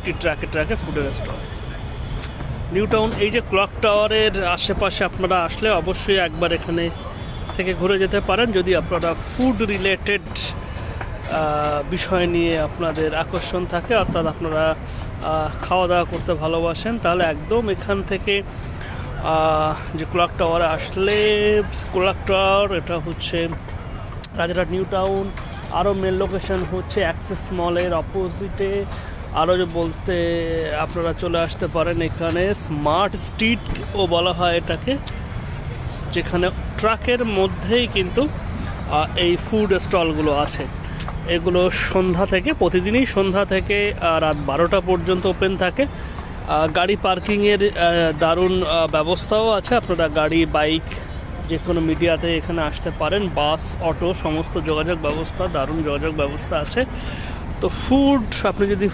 প্রতিটি ট্র্যাকে ট্র্যাকে ফুডের স্টল। নিউ টাউন এই যে ক্লক টাওয়ারের আশেপাশে আপনারা আসলে অবশ্যই একবার এখানে থেকে ঘুরে যেতে পারেন। যদি আপনারা ফুড রিলেটেড বিষয় নিয়ে আপনাদের আকর্ষণ থাকে, অর্থাৎ আপনারা খাওয়া দাওয়া করতে ভালোবাসেন, তাহলে একদম এখান থেকে যে ক্লক টাওয়ারে আসলে, ক্লক টাওয়ার এটা হচ্ছে রাজারহাট নিউ টাউন। আরও মেন লোকেশন হচ্ছে অ্যাক্সেস মলের অপোজিটে। আরও যে বলতে আপনারা চলে আসতে পারেন এখানে স্মার্ট স্ট্রিটও বলা হয় এটাকে, যেখানে ট্রাকের মধ্যেই কিন্তু এই ফুড স্টলগুলো আছে। এগুলো সন্ধ্যা থেকে, প্রতিদিনই সন্ধ্যা থেকে রাত 12টা পর্যন্ত ওপেন থাকে। গাড়ি পার্কিংয়ের দারুণ ব্যবস্থাও আছে। আপনারা গাড়ি, বাইক, যে কোনো মিডিয়াতে এখানে আসতে পারেন। বাস, অটো, সমস্ত যোগাযোগ ব্যবস্থা, দারুণ যোগাযোগ ব্যবস্থা আছে। তো ফুড আপনি যদি